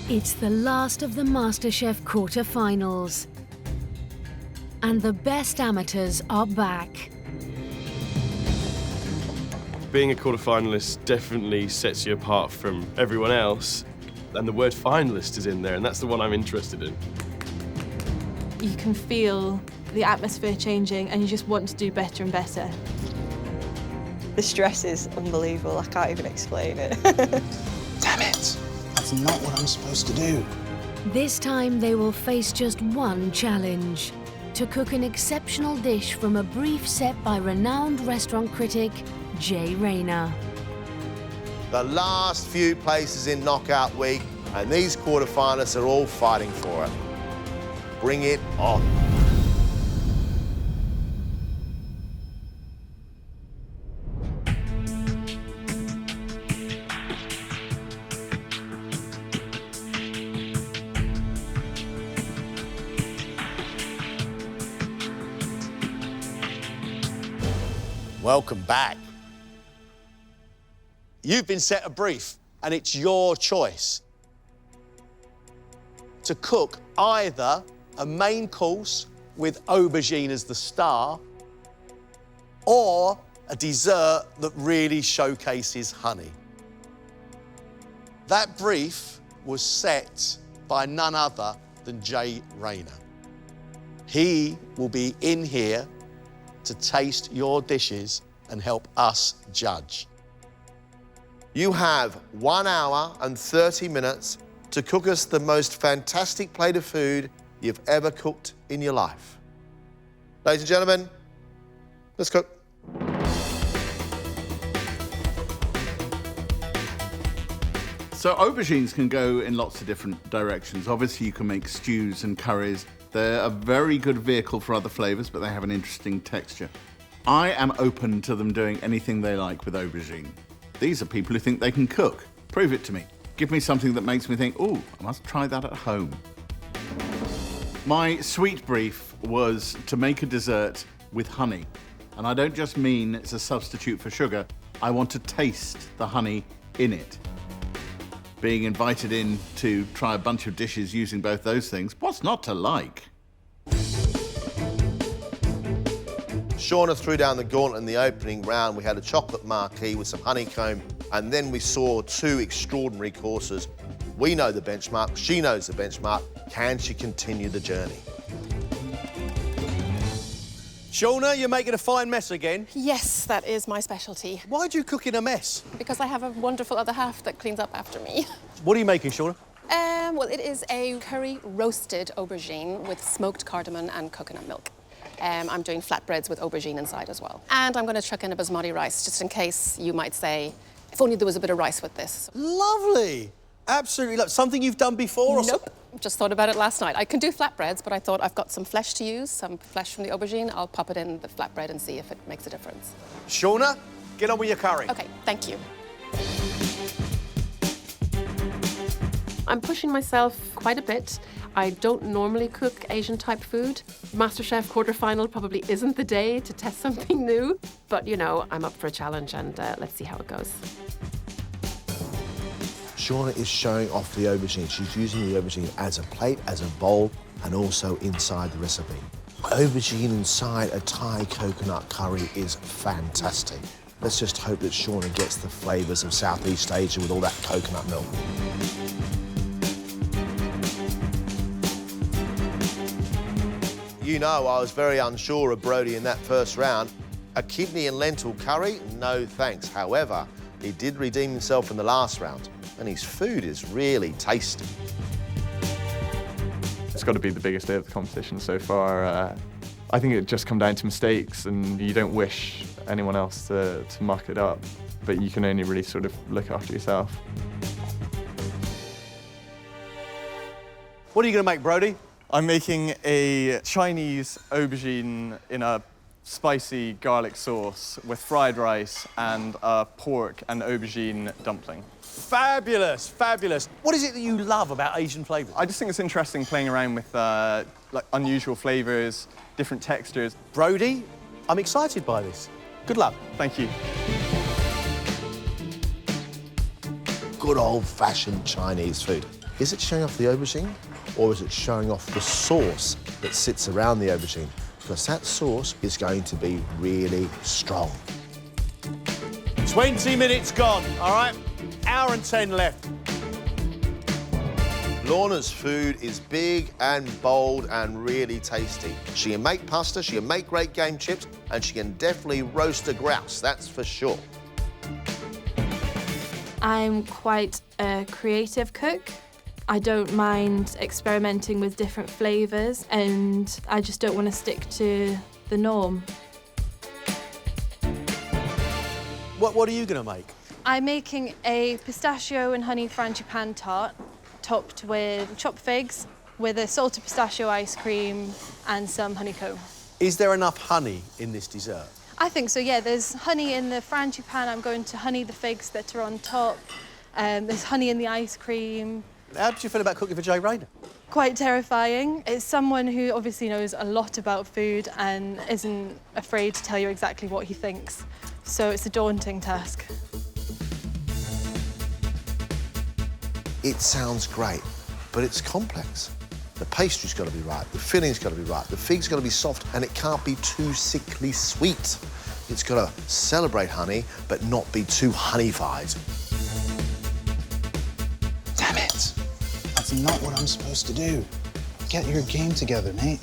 It's the last of the MasterChef quarter-finals. And the best amateurs are back. Being a quarter-finalist definitely sets you apart from everyone else. And the word finalist is in there, and that's the one I'm interested in. You can feel the atmosphere changing and you just want to do better and better. The stress is unbelievable. I can't even explain it. Damn it! That's not what I'm supposed to do. This time they will face just one challenge: to cook an exceptional dish from a brief set by renowned restaurant critic Jay Rayner. The last few places in knockout week, and these quarterfinalists are all fighting for it. Bring it on. Welcome back. You've been set a brief, and it's your choice to cook either a main course with aubergine as the star or a dessert that really showcases honey. That brief was set by none other than Jay Rayner. He will be in here to taste your dishes and help us judge. You have 1 hour and 30 minutes to cook us the most fantastic plate of food you've ever cooked in your life. Ladies and gentlemen, let's cook. So aubergines can go in lots of different directions. Obviously, you can make stews and curries. They're a very good vehicle for other flavors, but they have an interesting texture. I am open to them doing anything they like with aubergine. These are people who think they can cook. Prove it to me. Give me something that makes me think, ooh, I must try that at home. My sweet brief was to make a dessert with honey. And I don't just mean it's a substitute for sugar. I want to taste the honey in it. Being invited in to try a bunch of dishes using both those things, what's not to like? Shauna threw down the gauntlet in the opening round. We had a chocolate marquee with some honeycomb, and then we saw 2 extraordinary courses. We know the benchmark, she knows the benchmark. Can she continue the journey? Shauna, you're making a fine mess again. Yes, that is my specialty. Why do you cook in a mess? Because I have a wonderful other half that cleans up after me. What are you making, Shauna? Well, it is a curry roasted aubergine with smoked cardamom and coconut milk. I'm doing flatbreads with aubergine inside as well. And I'm going to chuck in a basmati rice, just in case you might say, if only there was a bit of rice with this. Lovely. Absolutely lovely. Something you've done before? Nope. Just thought about it last night. I can do flatbreads, but I thought I've got some flesh to use, some flesh from the aubergine. I'll pop it in the flatbread and see if it makes a difference. Shauna, get on with your curry. OK, thank you. I'm pushing myself quite a bit. I don't normally cook Asian-type food. MasterChef quarterfinal probably isn't the day to test something new, but, you know, I'm up for a challenge, and let's see how it goes. Shauna is showing off the aubergine. She's using the aubergine as a plate, as a bowl, and also inside the recipe. Aubergine inside a Thai coconut curry is fantastic. Let's just hope that Shauna gets the flavours of Southeast Asia with all that coconut milk. You know, I was very unsure of Brodie in that first round. A kidney and lentil curry? No thanks. However, he did redeem himself in the last round, and his food is really tasty. It's got to be the biggest day of the competition so far. I think it just come down to mistakes, and you don't wish anyone else to muck it up, but you can only really sort of look after yourself. What are you going to make, Brodie? I'm making a Chinese aubergine in a spicy garlic sauce with fried rice and a pork and aubergine dumpling. Fabulous, fabulous. What is it that you love about Asian flavours? I just think it's interesting playing around with like unusual flavours, different textures. Brodie, I'm excited by this. Good luck. Thank you. Good old-fashioned Chinese food. Is it showing off the aubergine, or is it showing off the sauce that sits around the aubergine? Because that sauce is going to be really strong. 20 minutes gone, all right? Hour and 10 left. Lorna's food is big and bold and really tasty. She can make pasta, she can make great game chips, and she can definitely roast a grouse, that's for sure. I'm quite a creative cook. I don't mind experimenting with different flavours, and I just don't want to stick to the norm. What are you going to make? I'm making a pistachio and honey frangipane tart, topped with chopped figs, with a salted pistachio ice cream and some honeycomb. Is there enough honey in this dessert? I think so, yeah. There's honey in the frangipane. I'm going to honey the figs that are on top. There's honey in the ice cream. How did you feel about cooking for Jay Rayner? Quite terrifying. It's someone who obviously knows a lot about food and isn't afraid to tell you exactly what he thinks. So it's a daunting task. It sounds great, but it's complex. The pastry's got to be right, the filling's got to be right, the fig's got to be soft, and it can't be too sickly sweet. It's got to celebrate honey, but not be too honeyfied. Damn it. That's not what I'm supposed to do. Get your game together, mate.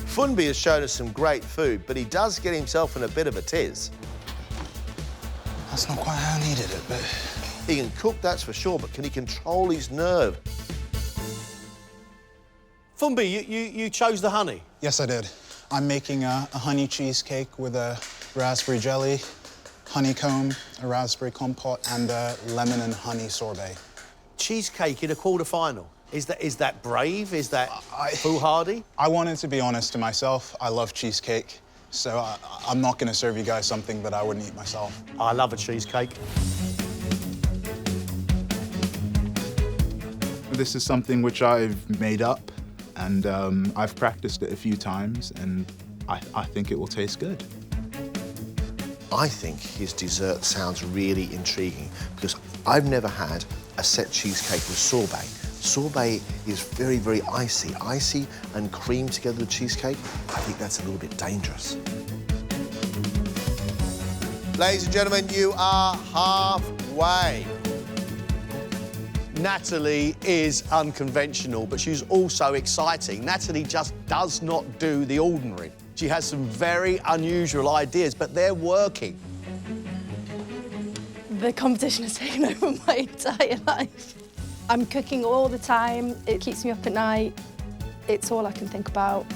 Funby has shown us some great food, but he does get himself in a bit of a tiz. That's not quite how I needed it, but... He can cook, that's for sure, but can he control his nerve? Funby, you chose the honey? Yes, I did. I'm making a honey cheesecake with a raspberry jelly, honeycomb, a raspberry compote, and a lemon and honey sorbet. Cheesecake in a quarter-final. Is that brave? Is that foolhardy? I wanted to be honest to myself. I love cheesecake, so I'm not going to serve you guys something that I wouldn't eat myself. I love a cheesecake. This is something which I've made up, and I've practiced it a few times, and I think it will taste good. I think his dessert sounds really intriguing because I've never had a set cheesecake with sorbet. Sorbet is very, very icy and cream together with cheesecake. I think that's a little bit dangerous. Ladies and gentlemen, you are halfway. Natalie is unconventional, but she's also exciting. Natalie just does not do the ordinary. She has some very unusual ideas, but they're working. The competition has taken over my entire life. I'm cooking all the time. It keeps me up at night. It's all I can think about.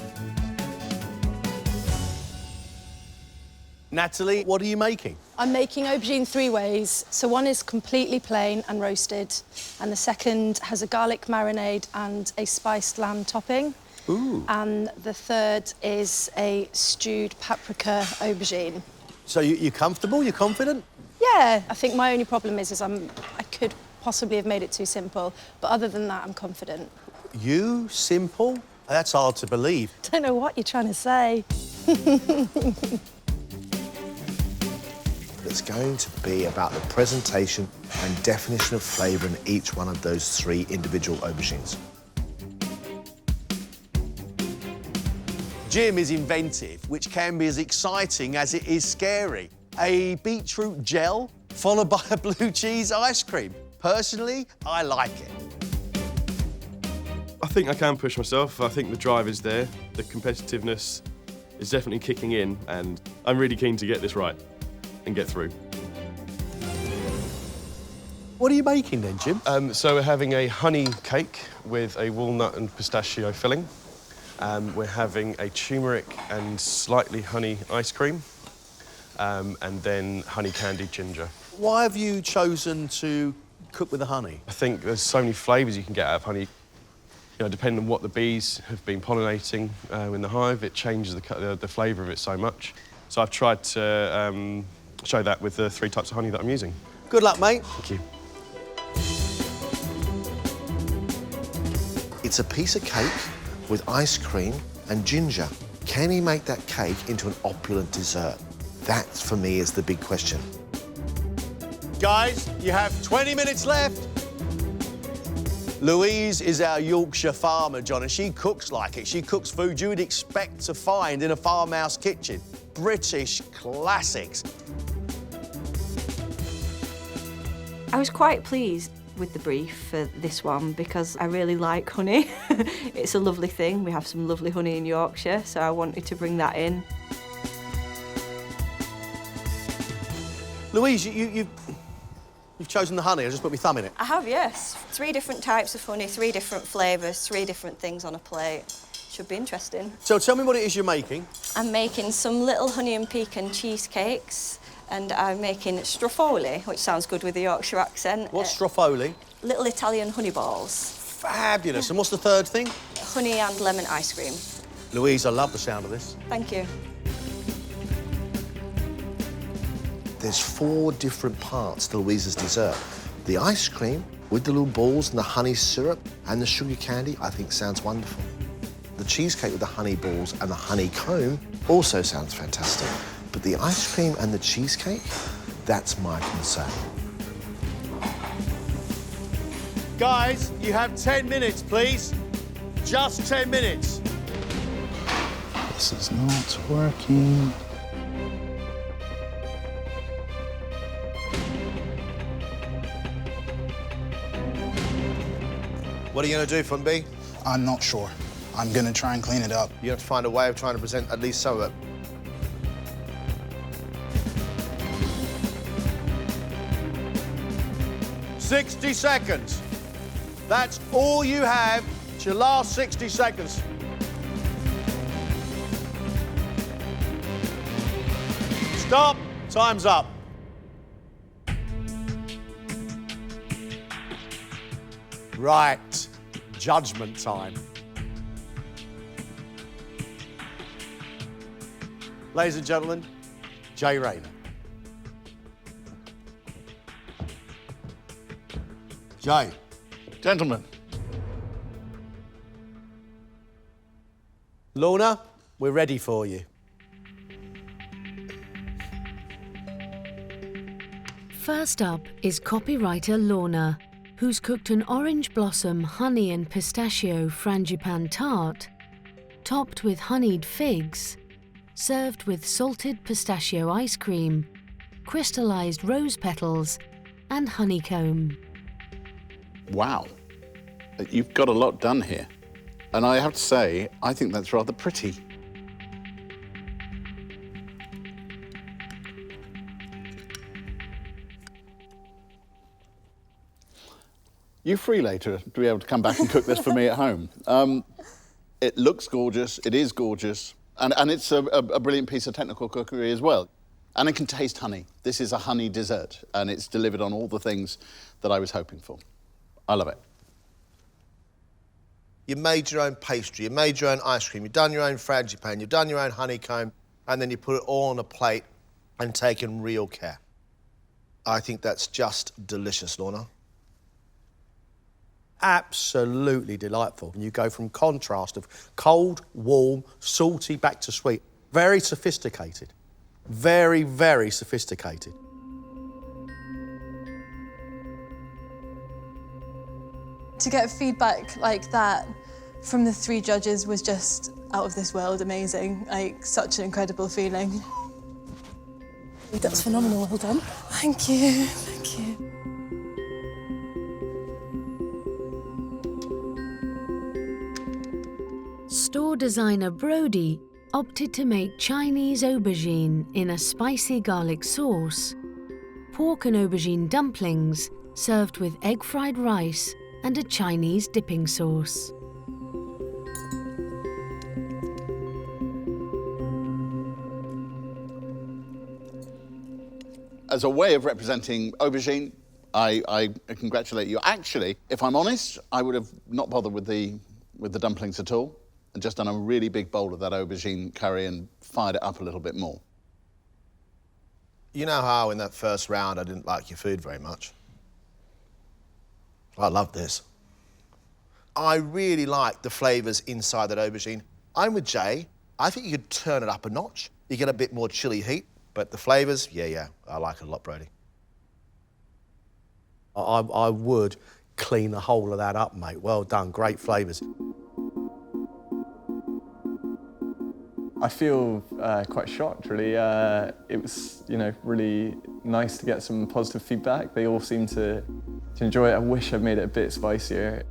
Natalie, what are you making? I'm making aubergine three ways. So one is completely plain and roasted, and the second has a garlic marinade and a spiced lamb topping. Ooh. And the third is a stewed paprika aubergine. So you're comfortable? You're confident? Yeah, I think my only problem is I could possibly have made it too simple, but other than that, I'm confident. You simple? That's hard to believe. Don't know what you're trying to say. It's going to be about the presentation and definition of flavour in each one of those three individual aubergines. Jim is inventive, which can be as exciting as it is scary. A beetroot gel followed by a blue cheese ice cream. Personally, I like it. I think I can push myself. I think the drive is there. The competitiveness is definitely kicking in, and I'm really keen to get this right and get through. What are you making then, Jim? So we're having a honey cake with a walnut and pistachio filling. We're having a turmeric and slightly honey ice cream, and then honey candied ginger. Why have you chosen to cook with the honey? I think there's so many flavours you can get out of honey. You know, depending on what the bees have been pollinating in the hive, it changes the flavour of it so much. So I've tried to show that with the 3 types of honey that I'm using. Good luck, mate. Thank you. It's a piece of cake with ice cream and ginger. Can he make that cake into an opulent dessert? That, for me, is the big question. Guys, you have 20 minutes left. Louise is our Yorkshire farmer, John, and she cooks like it. She cooks food you would expect to find in a farmhouse kitchen. British classics. I was quite pleased with the brief for this one because I really like honey. It's a lovely thing. We have some lovely honey in Yorkshire, so I wanted to bring that in. Louise, you've chosen the honey. I just put my thumb in it. I have, yes. 3 different types of honey, 3 different flavours, 3 different things on a plate. Should be interesting. So tell me what it is you're making. I'm making some little honey and pecan cheesecakes, and I'm making strofoli, which sounds good with the Yorkshire accent. What's strofoli? Little Italian honey balls. Fabulous. And what's the third thing? Honey and lemon ice cream. Louise, I love the sound of this. Thank you. There's 4 different parts to Louise's dessert. The ice cream with the little balls and the honey syrup and the sugar candy, I think sounds wonderful. The cheesecake with the honey balls and the honeycomb also sounds fantastic. But the ice cream and the cheesecake, that's my concern. Guys, you have 10 minutes, please. Just 10 minutes. This is not working. What are you going to do, Funby? I'm not sure. I'm going to try and clean it up. You have to find a way of trying to present at least some of it. "60 seconds. That's all you have. It's your last 60 seconds. Stop. Time's up. Right. Judgment time. Ladies and gentlemen, Jay Rayner. Jay. Gentlemen. Lorna, we're ready for you. First up is copywriter Lorna, who's cooked an orange blossom honey and pistachio frangipan tart, topped with honeyed figs, served with salted pistachio ice cream, crystallized rose petals, and honeycomb. Wow. You've got a lot done here. And I have to say, I think that's rather pretty. You free later to be able to come back and cook this for me at home. It looks gorgeous, it is gorgeous, and it's a brilliant piece of technical cookery as well. And it can taste honey. This is a honey dessert, and it's delivered on all the things that I was hoping for. I love it. You made your own pastry, you made your own ice cream, you've done your own frangipan, you've done your own honeycomb, and then you put it all on a plate and taken real care. I think that's just delicious, Lorna. Absolutely delightful. You go from contrast of cold, warm, salty, back to sweet. Very sophisticated. Very, very sophisticated. To get feedback like that from the 3 judges was just out of this world amazing. Like, such an incredible feeling. That's phenomenal, well done. Thank you, thank you. Store designer Brody opted to make Chinese aubergine in a spicy garlic sauce, pork and aubergine dumplings served with egg fried rice and a Chinese dipping sauce. As a way of representing aubergine, I congratulate you. Actually, if I'm honest, I would have not bothered with the dumplings at all, and just done a really big bowl of that aubergine curry and fired it up a little bit more. You know how in that first round I didn't like your food very much? I love this. I really like the flavours inside that aubergine. I'm with Jay. I think you could turn it up a notch. You get a bit more chili heat, but the flavours, yeah, I like it a lot, Brody. I would clean the whole of that up, mate. Well done, great flavours. I feel quite shocked, really. It was, really nice to get some positive feedback. They all seemed to enjoy it. I wish I'd made it a bit spicier.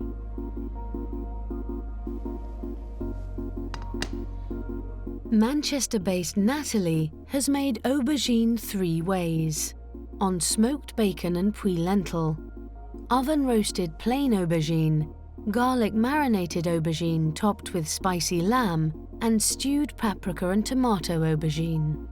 Manchester-based Natalie has made aubergine 3 ways: on smoked bacon and puy lentil, oven-roasted plain aubergine, garlic marinated aubergine topped with spicy lamb, and stewed paprika and tomato aubergine.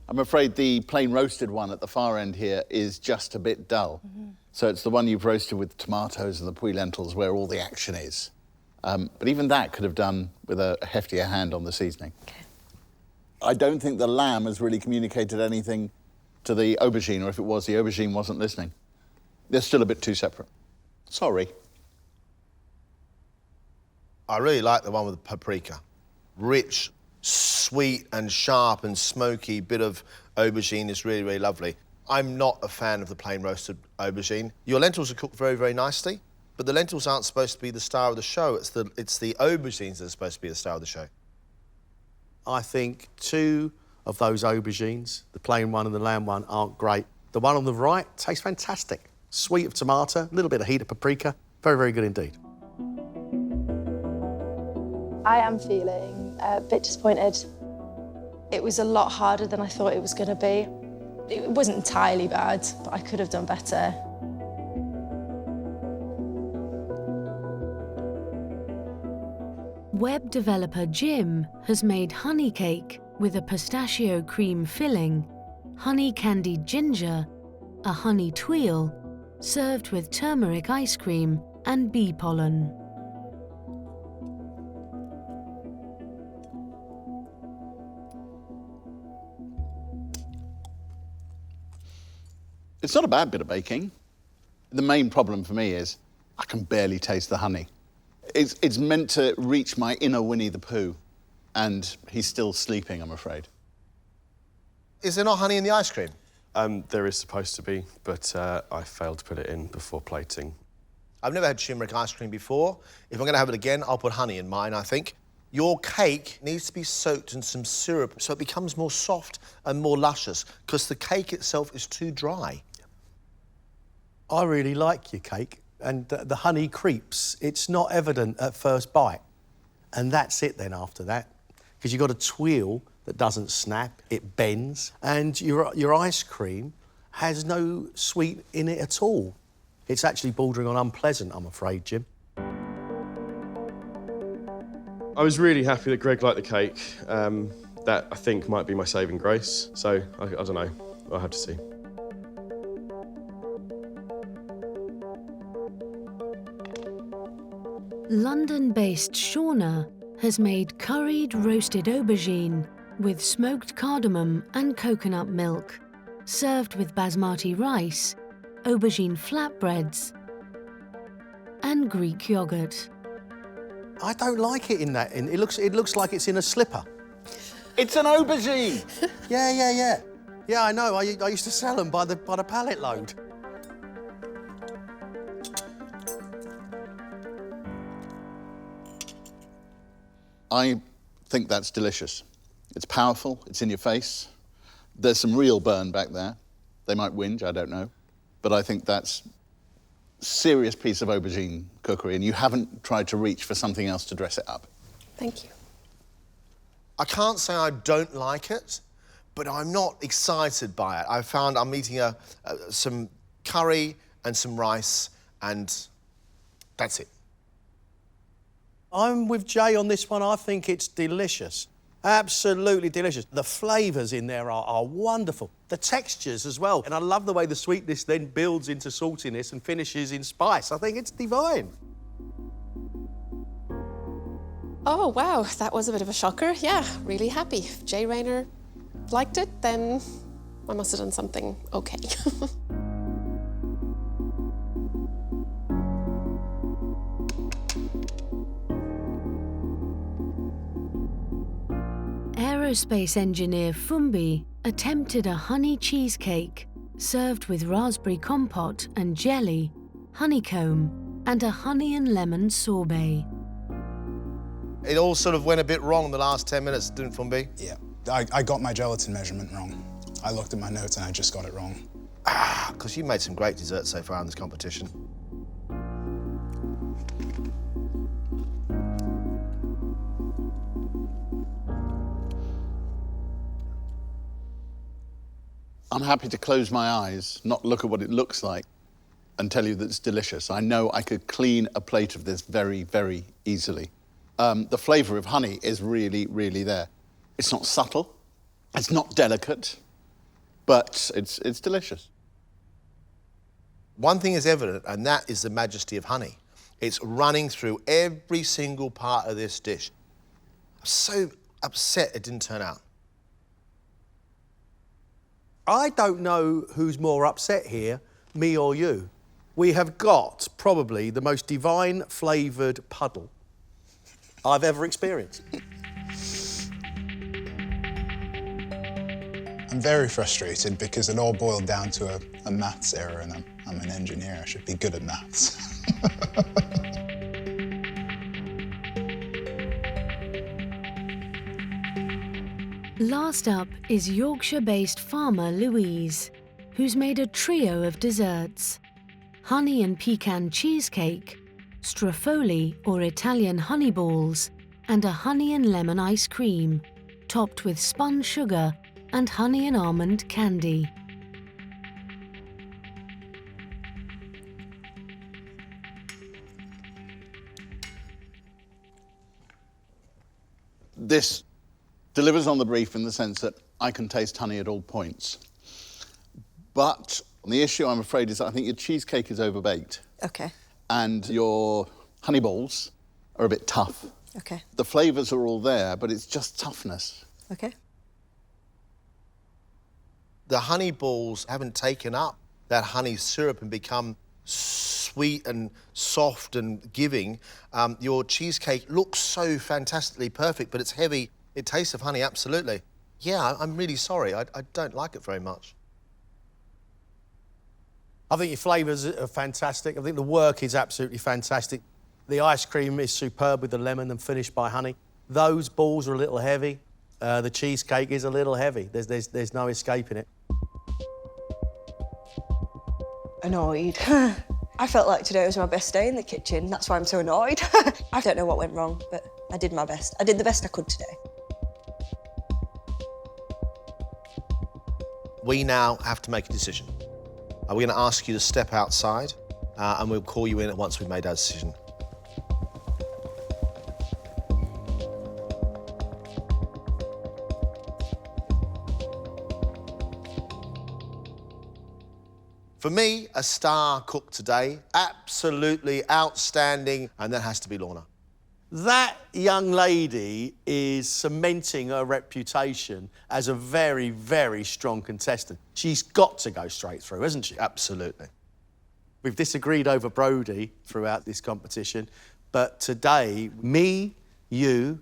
I'm afraid the plain roasted one at the far end here is just a bit dull. So it's the one you've roasted with tomatoes and the puy lentils where all the action is. But even that could have done with a heftier hand on the seasoning. Okay. I don't think the lamb has really communicated anything to the aubergine, or if it was, the aubergine wasn't listening. They're still a bit too separate. Sorry. I really like the one with the paprika. Rich, sweet and sharp and smoky bit of aubergine is really, really lovely. I'm not a fan of the plain roasted aubergine. Your lentils are cooked very, very nicely, but the lentils aren't supposed to be the star of the show. It's the aubergines that are supposed to be the star of the show. I think 2 of those aubergines, the plain one and the lamb one, aren't great. The one on the right tastes fantastic. Sweet of tomato, a little bit of heat of paprika. Very, very good indeed. I am feeling a bit disappointed. It was a lot harder than I thought it was going to be. It wasn't entirely bad, but I could have done better. Web developer Jim has made honey cake with a pistachio cream filling, honey candied ginger, a honey tuile, served with turmeric ice cream and bee pollen. It's not a bad bit of baking. The main problem for me is I can barely taste the honey. It's meant to reach my inner Winnie the Pooh, and he's still sleeping, I'm afraid. Is there not honey in the ice cream? There is supposed to be, but I failed to put it in before plating. I've never had turmeric ice cream before. If I'm going to have it again, I'll put honey in mine, I think. Your cake needs to be soaked in some syrup so it becomes more soft and more luscious, because the cake itself is too dry. I really like your cake, and the honey creeps. It's not evident at first bite, and that's it then after that, because you've got a tuile that doesn't snap, it bends, and your ice cream has no sweet in it at all. It's actually bordering on unpleasant, I'm afraid, Jim. I was really happy that Greg liked the cake. That, I think, might be my saving grace. So, I don't know. I'll have to see. London-based Shauna has made curried roasted aubergine with smoked cardamom and coconut milk, served with basmati rice, aubergine flatbreads, and Greek yogurt. I don't like it in that. It looks like it's in a slipper. It's an aubergine! Yeah. Yeah, I know. I used to sell them by the pallet load. I think that's delicious. It's powerful, it's in your face. There's some real burn back there. They might whinge, I don't know. But I think that's a serious piece of aubergine cookery, and you haven't tried to reach for something else to dress it up. Thank you. I can't say I don't like it, but I'm not excited by it. I found I'm eating some curry and some rice, and that's it. I'm with Jay on this one. I think it's delicious. Absolutely delicious. The flavours in there are wonderful. The textures as well. And I love the way the sweetness then builds into saltiness and finishes in spice. I think it's divine. Oh, wow, that was a bit of a shocker. Yeah, really happy. If Jay Rayner liked it, then I must have done something okay. Aerospace engineer Fumbi attempted a honey cheesecake served with raspberry compote and jelly, honeycomb, and a honey and lemon sorbet. It all sort of went a bit wrong the last 10 minutes, didn't it, Fumbi? Yeah, I got my gelatin measurement wrong. I looked at my notes and I just got it wrong. Ah, because you made some great desserts so far in this competition. I'm happy to close my eyes, not look at what it looks like, and tell you that it's delicious. I know I could clean a plate of this very, very easily. The flavour of honey is really, really there. It's not subtle, it's not delicate, but it's delicious. One thing is evident, and that is the majesty of honey. It's running through every single part of this dish. I'm so upset it didn't turn out. I don't know who's more upset here, me or you. We have got probably the most divine flavoured puddle I've ever experienced. I'm very frustrated because it all boiled down to a maths error, and I'm an engineer. I should be good at maths. Last up is Yorkshire-based farmer Louise, who's made a trio of desserts: honey and pecan cheesecake, strafoli or Italian honey balls, and a honey and lemon ice cream, topped with spun sugar and honey and almond candy. This delivers on the brief in the sense that I can taste honey at all points. But the issue, I'm afraid, is that I think your cheesecake is overbaked. Okay. And your honey balls are a bit tough. Okay. The flavours are all there, but it's just toughness. Okay. The honey balls haven't taken up that honey syrup and become sweet and soft and giving. Your cheesecake looks so fantastically perfect, but it's heavy. It tastes of honey, absolutely. Yeah, I'm really sorry. I don't like it very much. I think your flavours are fantastic. I think the work is absolutely fantastic. The ice cream is superb with the lemon and finished by honey. Those balls are a little heavy. The cheesecake is a little heavy. There's no escaping it. Annoyed. I felt like today was my best day in the kitchen. That's why I'm so annoyed. I don't know what went wrong, but I did my best. I did the best I could today. We now have to make a decision. We're going to ask you to step outside, and we'll call you in once we've made our decision. For me, a star cook today, absolutely outstanding, and that has to be Lorna. That young lady is cementing her reputation as a very, very strong contestant. She's got to go straight through, hasn't she? Absolutely. We've disagreed over Brodie throughout this competition, but today, me, you,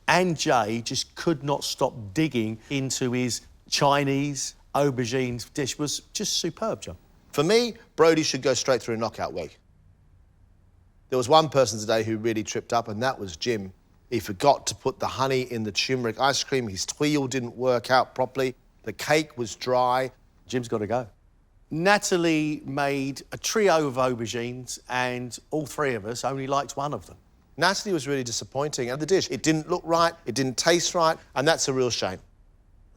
and Jay just could not stop digging into his Chinese aubergine dish. Was just superb, John. For me, Brodie should go straight through a knockout week. There was one person today who really tripped up, and that was Jim. He forgot to put the honey in the turmeric ice cream. His tweel didn't work out properly. The cake was dry. Jim's got to go. Natalie made a trio of aubergines, and all three of us only liked one of them. Natalie was really disappointing, and the dish, it didn't look right, it didn't taste right, and that's a real shame.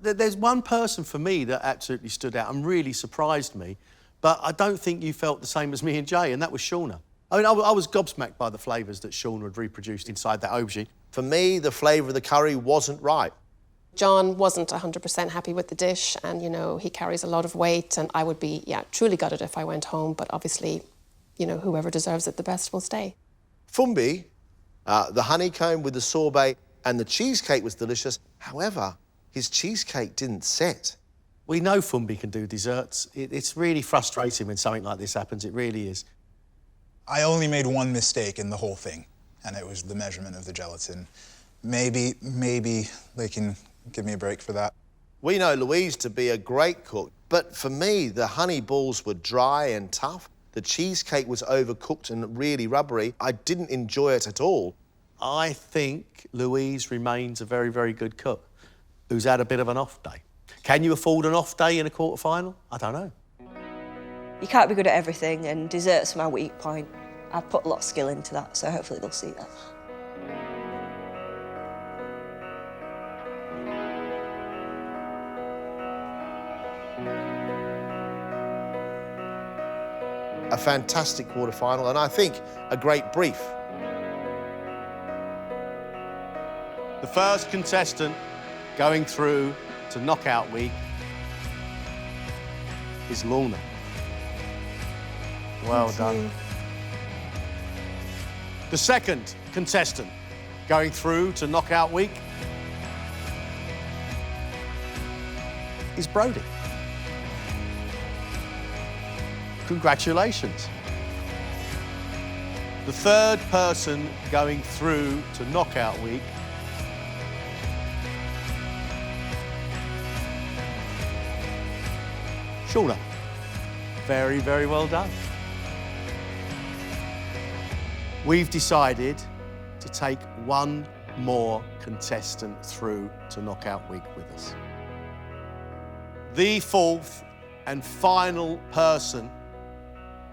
There's one person for me that absolutely stood out and really surprised me, but I don't think you felt the same as me and Jay, and that was Shauna. I mean, I was gobsmacked by the flavours that Shauna had reproduced inside that aubergine. For me, the flavour of the curry wasn't right. John wasn't 100% happy with the dish, and, you know, he carries a lot of weight, and I would be, truly gutted if I went home, but obviously, you know, whoever deserves it the best will stay. Fumbi, the honeycomb with the sorbet and the cheesecake was delicious. However, his cheesecake didn't set. We know Fumbi can do desserts. It's really frustrating when something like this happens, it really is. I only made one mistake in the whole thing, and it was the measurement of the gelatin. Maybe they can give me a break for that. We know Louise to be a great cook, but for me, the honey balls were dry and tough. The cheesecake was overcooked and really rubbery. I didn't enjoy it at all. I think Louise remains a very, very good cook who's had a bit of an off day. Can you afford an off day in a quarter-final? I don't know. You can't be good at everything, and dessert's my weak point. I've put a lot of skill into that, so hopefully they'll see that. A fantastic quarter-final, and I think a great brief. The first contestant going through to knockout week is Lorna. Well done. The second contestant going through to knockout week is Brodie. Congratulations. The third person going through to knockout week Shauna. Very, very well done. We've decided to take one more contestant through to knockout week with us. The fourth and final person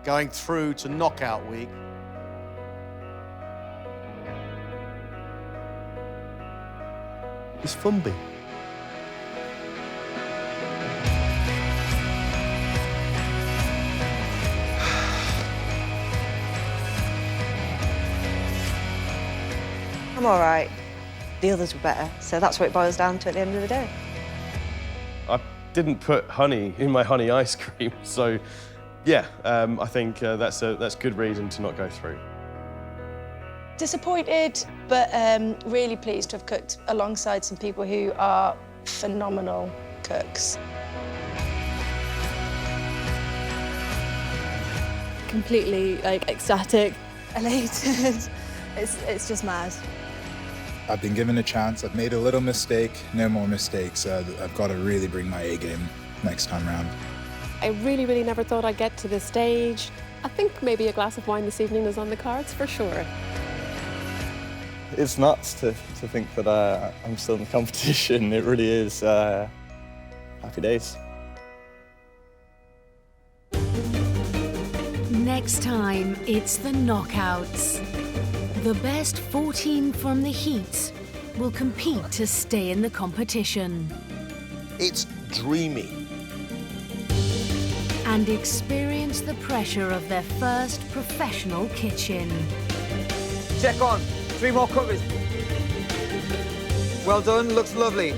going through to knockout week is Fumbi. I'm all right. The others were better, so that's what it boils down to at the end of the day. I didn't put honey in my honey ice cream, so yeah, I think that's good reason to not go through. Disappointed, but really pleased to have cooked alongside some people who are phenomenal cooks. Completely, ecstatic, elated. It's just mad. I've been given a chance. I've made a little mistake. No more mistakes. I've got to really bring my A game next time round. I really, really never thought I'd get to this stage. I think maybe a glass of wine this evening is on the cards for sure. It's nuts to think that I'm still in the competition. It really is. Happy days. Next time, it's the knockouts. The best 14 from the heats will compete to stay in the competition. It's dreamy. And experience the pressure of their first professional kitchen. Check on. 3 more cookers. Well done, looks lovely.